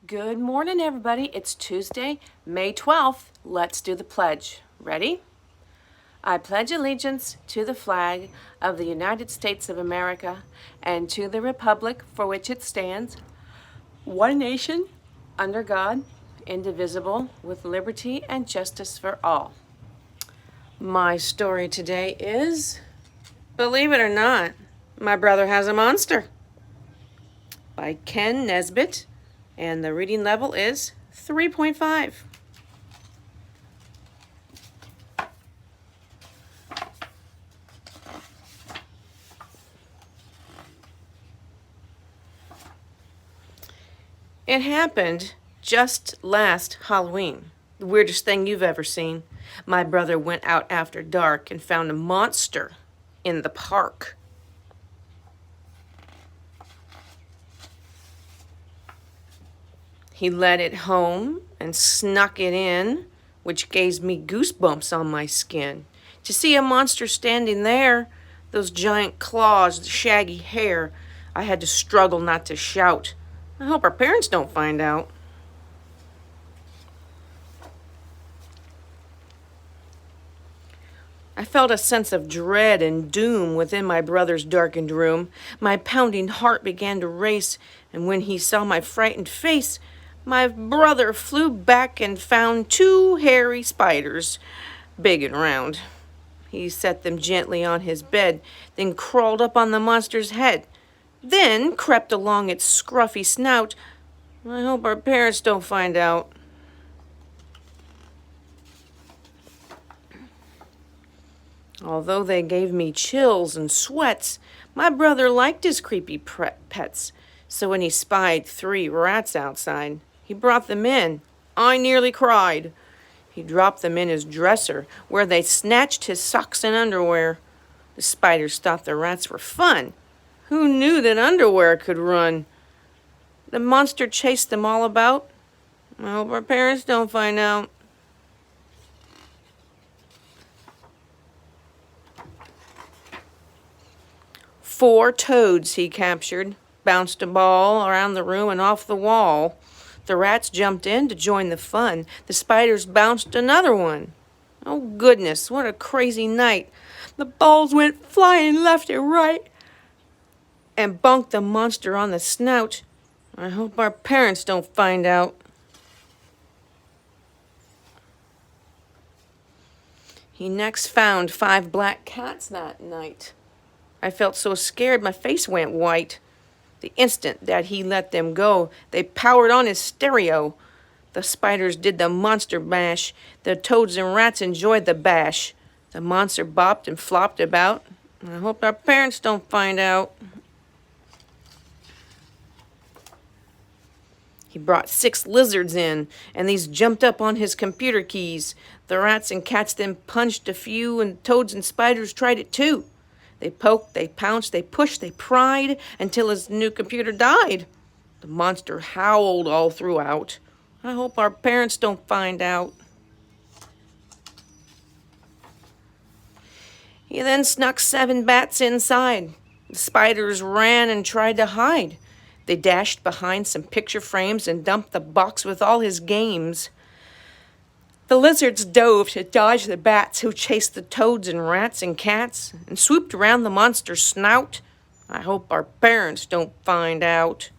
Good morning, everybody. It's Tuesday, May 12th. Let's do the pledge. Ready? I pledge allegiance to the flag of the United States of America and to the republic for which it stands, one nation, under God, indivisible, with liberty and justice for all. My story today is, believe it or not, My Brother Has a Monster by Ken Nesbitt, and the reading level is 3.5. It happened just last Halloween. The weirdest thing you've ever seen. My brother went out after dark and found a monster in the park. He led it home and snuck it in, which gave me goosebumps on my skin. To see a monster standing there, those giant claws, the shaggy hair, I had to struggle not to shout. I hope our parents don't find out. I felt a sense of dread and doom within my brother's darkened room. My pounding heart began to race, and when he saw my frightened face, my brother flew back and found two hairy spiders, big and round. He set them gently on his bed, then crawled up on the monster's head, then crept along its scruffy snout. I hope our parents don't find out. Although they gave me chills and sweats, my brother liked his creepy pets. So when he spied 3 rats outside, he brought them in. I nearly cried. He dropped them in his dresser, where they snatched his socks and underwear. The spiders thought the rats were fun. Who knew that underwear could run? The monster chased them all about. I hope our parents don't find out. Four toads he captured, bounced a ball around the room and off the wall. The rats jumped in to join the fun. The spiders bounced another one. Oh goodness, what a crazy night. The balls went flying left and right and bonked the monster on the snout. I hope our parents don't find out. He next found 5 black cats that night. I felt so scared my face went white. The instant that he let them go, they powered on his stereo. The spiders did the monster mash. The toads and rats enjoyed the bash. The monster bopped and flopped about. I hope our parents don't find out. He brought 6 lizards in, and these jumped up on his computer keys. The rats and cats then punched a few, and toads and spiders tried it too. They poked, they pounced, they pushed, they pried, until his new computer died. The monster howled all throughout. I hope our parents don't find out. He then snuck 7 bats inside. The spiders ran and tried to hide. They dashed behind some picture frames and dumped the box with all his games. The lizards dove to dodge the bats who chased the toads and rats and cats and swooped around the monster's snout. I hope our parents don't find out.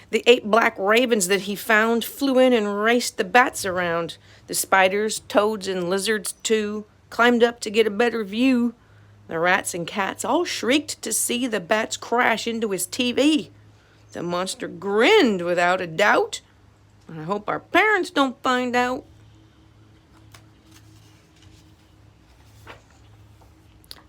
The 8 black ravens that he found flew in and raced the bats around. The spiders, toads, and lizards too climbed up to get a better view. The rats and cats all shrieked to see the bats crash into his TV. The monster grinned without a doubt. I hope our parents don't find out.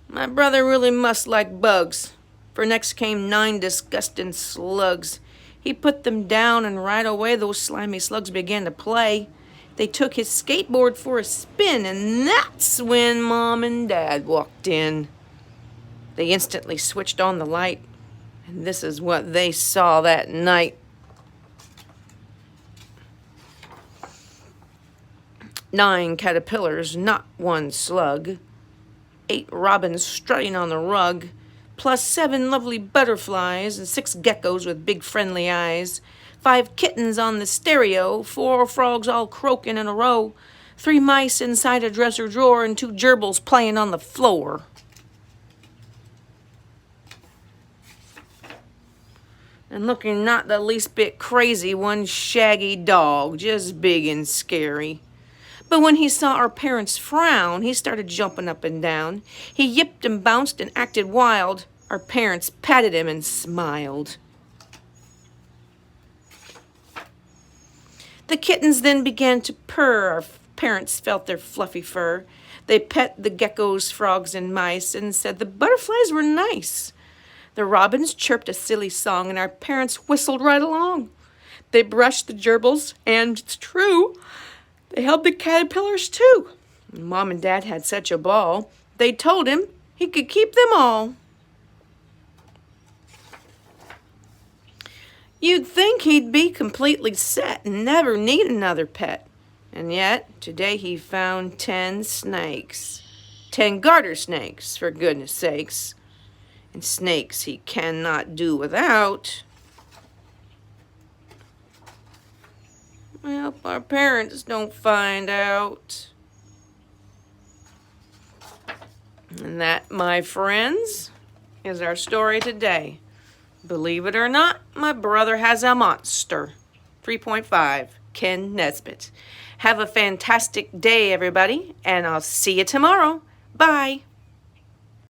My brother really must like bugs, for next came 9 disgusting slugs. He put them down, and right away those slimy slugs began to play. They took his skateboard for a spin, and that's when Mom and Dad walked in. They instantly switched on the light. And this is what they saw that night. 9 caterpillars, not 1 slug. 8 robins strutting on the rug. plus 7 lovely butterflies and 6 geckos with big friendly eyes, 5 kittens on the stereo, 4 frogs all croaking in a row, 3 mice inside a dresser drawer, and 2 gerbils playing on the floor. And looking not the least bit crazy, one shaggy dog, just big and scary. But when he saw our parents frown, he started jumping up and down. He yipped and bounced and acted wild. Our parents patted him and smiled. The kittens then began to purr. Our parents felt their fluffy fur. They pet the geckos, frogs, and mice and said the butterflies were nice. The robins chirped a silly song, and our parents whistled right along. They brushed the gerbils, and it's true, they held the caterpillars too. Mom and Dad had such a ball, they told him he could keep them all. You'd think he'd be completely set and never need another pet. And yet, today he found 10 snakes. 10 garter snakes, for goodness sakes. And snakes he cannot do without. I hope our parents don't find out. And that, my friends, is our story today. Believe it or not, my brother has a monster. 3.5, Ken Nesbitt. Have a fantastic day, everybody, and I'll see you tomorrow. Bye.